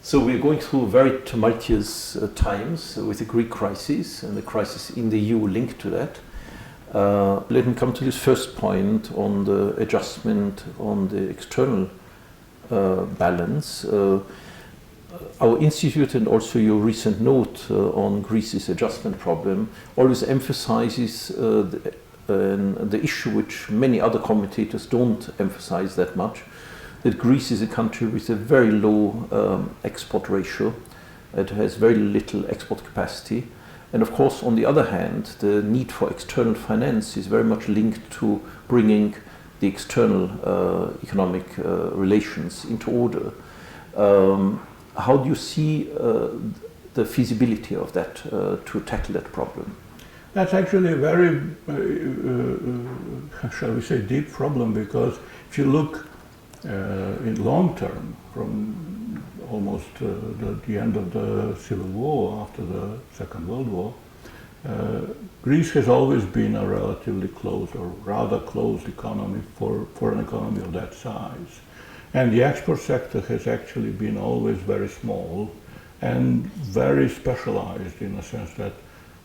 So we're going through very tumultuous times with the Greek crisis and the crisis in the EU linked to that. Let me come to this first point on the adjustment on the external balance. Our institute and also your recent note on Greece's adjustment problem always emphasizes the issue which many other commentators don't emphasize that much, that Greece is a country with a very low export ratio. It has very little export capacity. And of course, on the other hand, the need for external finance is very much linked to bringing the external economic relations into order. How do you see the feasibility of that to tackle that problem? That's actually a very, shall we say, deep problem, because if you look in long term, from almost the end of the Civil War, after the Second World War, Greece has always been a relatively closed or rather closed economy for an economy of that size. And the export sector has actually been always very small and very specialized, in a sense that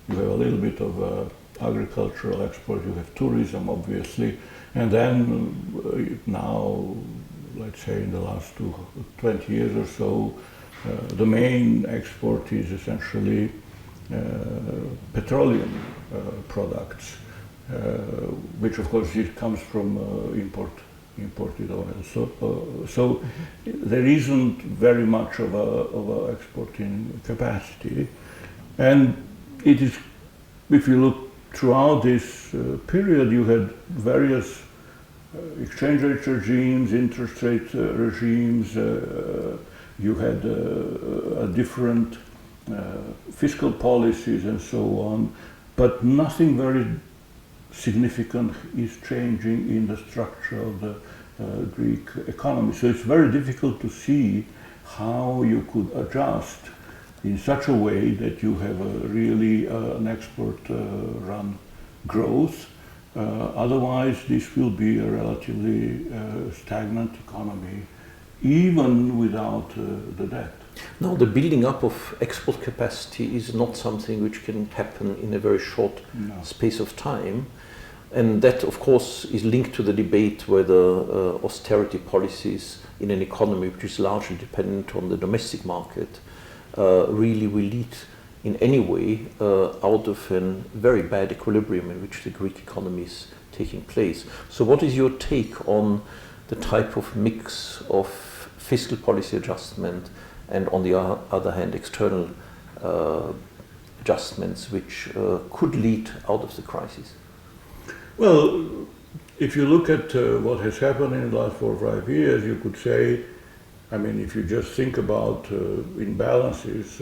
you have a little bit of agricultural export, you have tourism obviously, and then now, let's say in the last 20 years or so, the main export is essentially petroleum products, which of course it comes from imported oil. So there isn't very much of a exporting capacity, and it is, if you look throughout this period, you had various exchange rate regimes, interest rate regimes, you had different fiscal policies and so on, but nothing very significant is changing in the structure of the Greek economy. So it's very difficult to see how you could adjust in such a way that you have a really an export run growth. Otherwise, this will be a relatively stagnant economy, even without the debt. Now, the building up of export capacity is not something which can happen in a very short space of time. And that, of course, is linked to the debate whether austerity policies in an economy which is largely dependent on the domestic market really will lead in any way out of a very bad equilibrium in which the Greek economy is taking place. So what is your take on the type of mix of fiscal policy adjustment and, on the other hand, external adjustments which could lead out of the crisis? Well, if you look at what has happened in the last 4 or 5 years, you could say, I mean, if you just think about imbalances,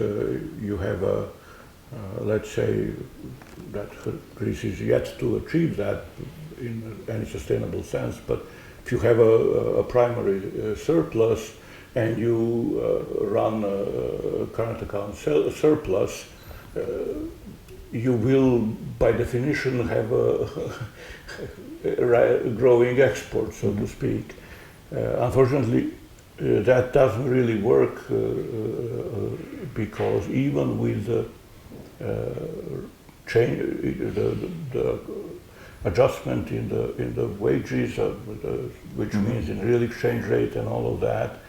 you have let's say that Greece is yet to achieve that in any sustainable sense, but if you have a primary surplus and you run a current account surplus, you will, by definition, have a growing export, so to speak. Unfortunately, that doesn't really work because even with the adjustment in the wages, which means in real exchange rate and all of that,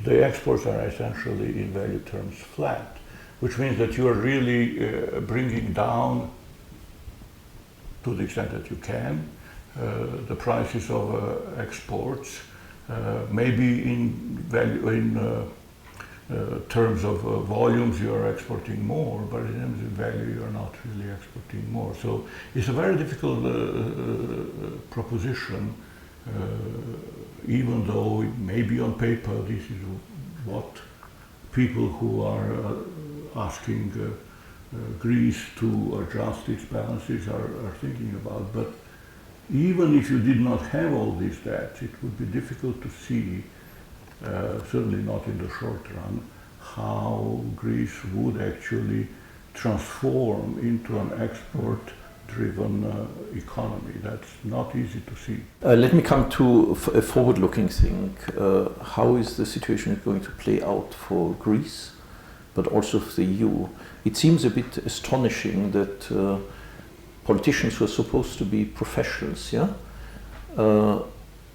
the exports are essentially in value terms flat, which means that you are really bringing down, to the extent that you can, the prices of exports. Maybe in value, in terms of volumes, you are exporting more, but in terms of value, you are not really exporting more. So it's a very difficult proposition, even though maybe on paper this is what people who are asking Greece to adjust its balances are thinking about. But even if you did not have all these debts, it would be difficult to see, certainly not in the short run, how Greece would actually transform into an export driven economy. That's not easy to see. Let me come to a forward-looking thing. How is the situation going to play out for Greece, but also for the EU? It seems a bit astonishing that politicians who are supposed to be professionals,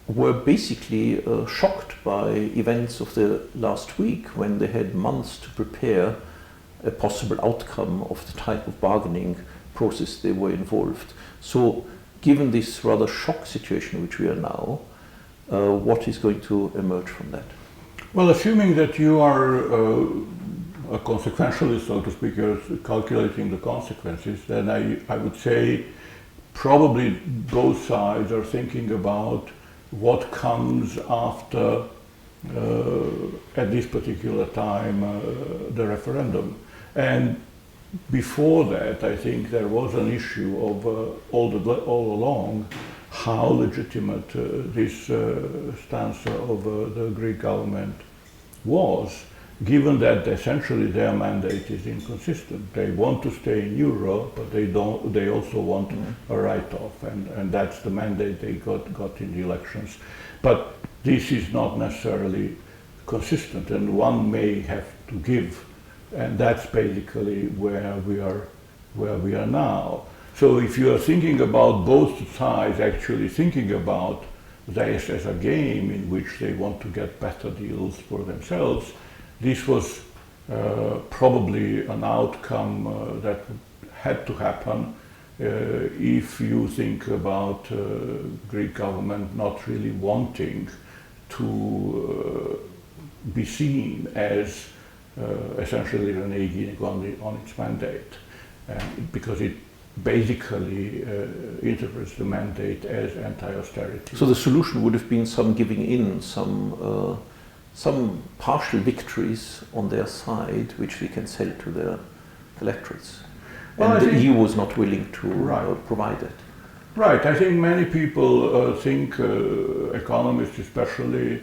were basically shocked by events of the last week when they had months to prepare a possible outcome of the type of bargaining process they were involved. So, given this rather shock situation which we are now, what is going to emerge from that? Well, assuming that you are a consequentialist, so to speak, you're calculating the consequences, then I would say probably both sides are thinking about what comes after, at this particular time, the referendum. And before that, I think there was an issue of all along how legitimate this stance of the Greek government was, given that essentially their mandate is inconsistent. They want to stay in Euro, but they also want a write-off, and that's the mandate they got in the elections. But this is not necessarily consistent, and one may have to give, and that's basically where we are now. So if you are thinking about both sides actually thinking about this as a game in which they want to get better deals for themselves, this was probably an outcome that had to happen if you think about Greek government not really wanting to be seen as essentially reneging on its mandate, because it basically interprets the mandate as anti-austerity. So the solution would have been some giving in, some partial victories on their side, which we can sell to their electorates. Well, and the EU was not willing to provide it. Right. I think many people think, economists especially,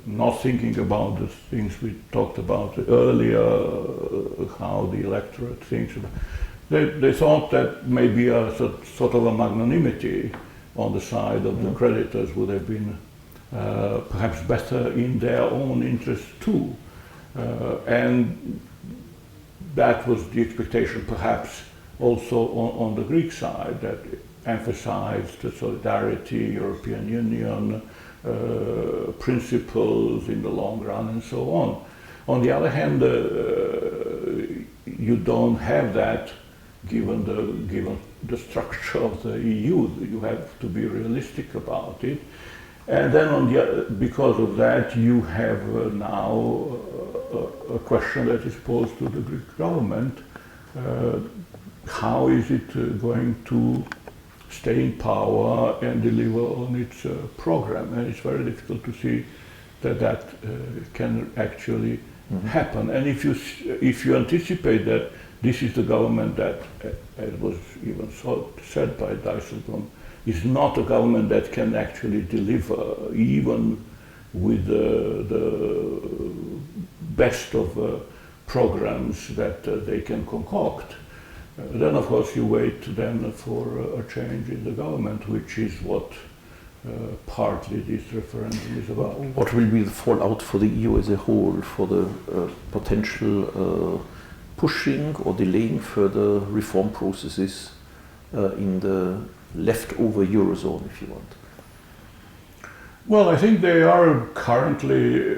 not thinking about the things we talked about earlier, how the electorate thinks about. They thought that maybe a sort of a magnanimity on the side of the creditors would have been perhaps better in their own interest too. And that was the expectation perhaps also on the Greek side, that emphasized the solidarity, European Union, principles in the long run and so on. On the other hand, you don't have that given the structure of the EU. You have to be realistic about it. And then because of that, you have now a question that is posed to the Greek government. How is it going to stay in power and deliver on its program? And it's very difficult to see that can actually happen. And if you anticipate that this is the government that, as was even said by Dijsselbloem, is not a government that can actually deliver, even with the best of programs that they can concoct, then of course you wait then for a change in the government, which is what partly this referendum is about. What will be the fallout for the EU as a whole, for the potential pushing or delaying further reform processes in the leftover Eurozone, if you want? Well, I think they are currently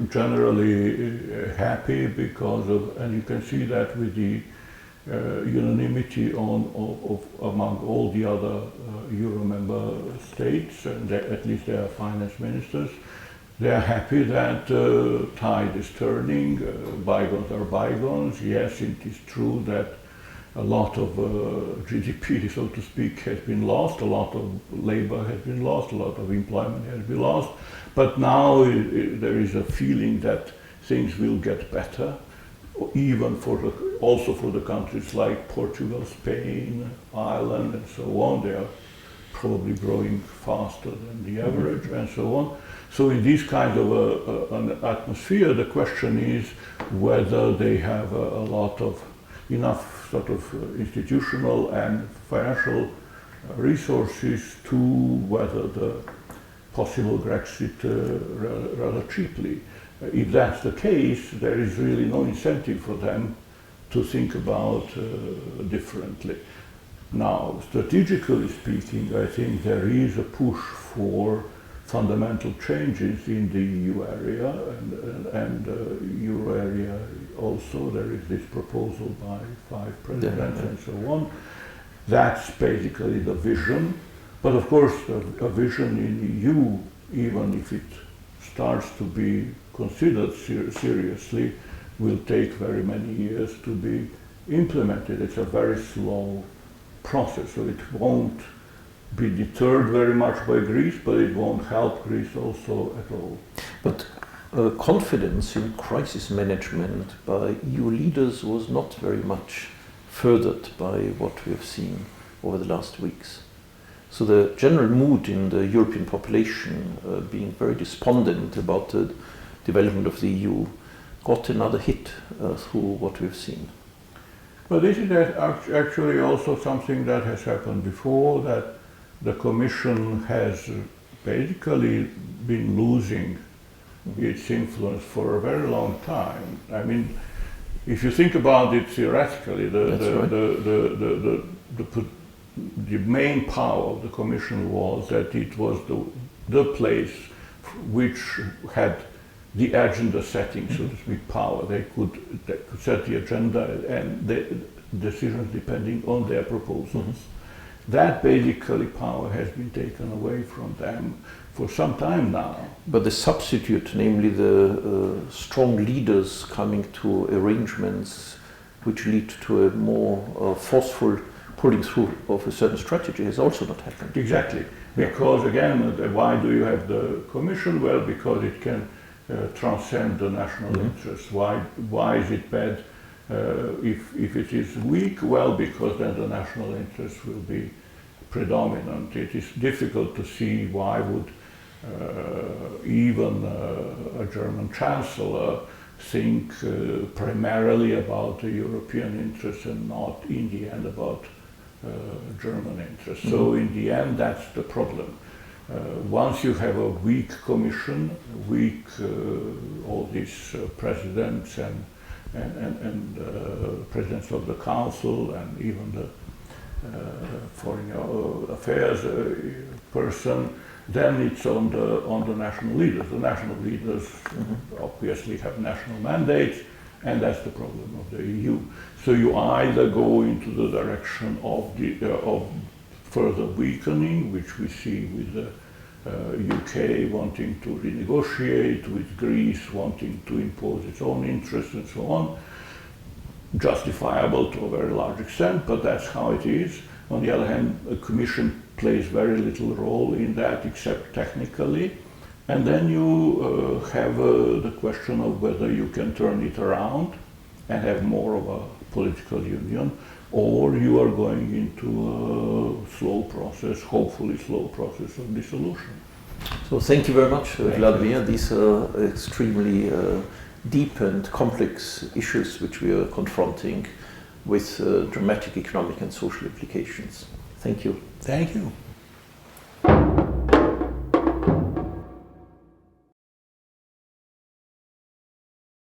generally happy because of, and you can see that with the unanimity among all the other Euro member states, and at least their finance ministers. They are happy that tide is turning, bygones are bygones. Yes, it is true that a lot of GDP, so to speak, has been lost, a lot of labor has been lost, a lot of employment has been lost, but now there is a feeling that things will get better, even also for the countries like Portugal, Spain, Ireland, and so on. They are probably growing faster than the average, and so on. So in this kind of an atmosphere, the question is whether they have enough sort of institutional and financial resources to weather the possible Brexit rather cheaply. If that's the case, there is really no incentive for them to think about differently. Now, strategically speaking, I think there is a push for fundamental changes in the EU area and Euro area also. There is this proposal by 5 presidents and so on. That's basically the vision. But of course, a vision in the EU, even if it starts to be considered seriously, will take very many years to be implemented. It's a very slow process, so it won't be deterred very much by Greece, but it won't help Greece also at all. But confidence in crisis management by EU leaders was not very much furthered by what we have seen over the last weeks. So the general mood in the European population, being very despondent about the development of the EU, got another hit through what we've seen. Well, this is actually also something that has happened before, that the Commission has basically been losing its influence for a very long time. I mean, if you think about it theoretically, the main power of the Commission was that it was the place which had the agenda setting, so to speak, power. They could set the agenda and the decisions depending on their proposals. That basically power has been taken away from them for some time now. But the substitute, namely the strong leaders coming to arrangements which lead to a more forceful pulling through of a certain strategy, has also not happened. Exactly. Because again, why do you have the Commission? Well, because it can transcend the national interest. Why is it bad if it is weak? Well, because then the national interest will be predominant. It is difficult to see why would even a German chancellor think primarily about the European interest and not in the end about German interests. So in the end, that's the problem. Once you have a weak Commission, weak all these presidents and presidents of the Council and even the foreign affairs person, then it's on the national leaders. The national leaders obviously have national mandates, and that's the problem of the EU. So you either go into the direction of further weakening, which we see with the UK wanting to renegotiate, with Greece wanting to impose its own interests and so on, justifiable to a very large extent, but that's how it is. On the other hand, the Commission plays very little role in that except technically. And then you have the question of whether you can turn it around and have more of a political union, or you are going into a slow process, hopefully slow process of dissolution. So thank you very much, Vladimir. These are extremely deep and complex issues which we are confronting with dramatic economic and social implications. Thank you. Thank you.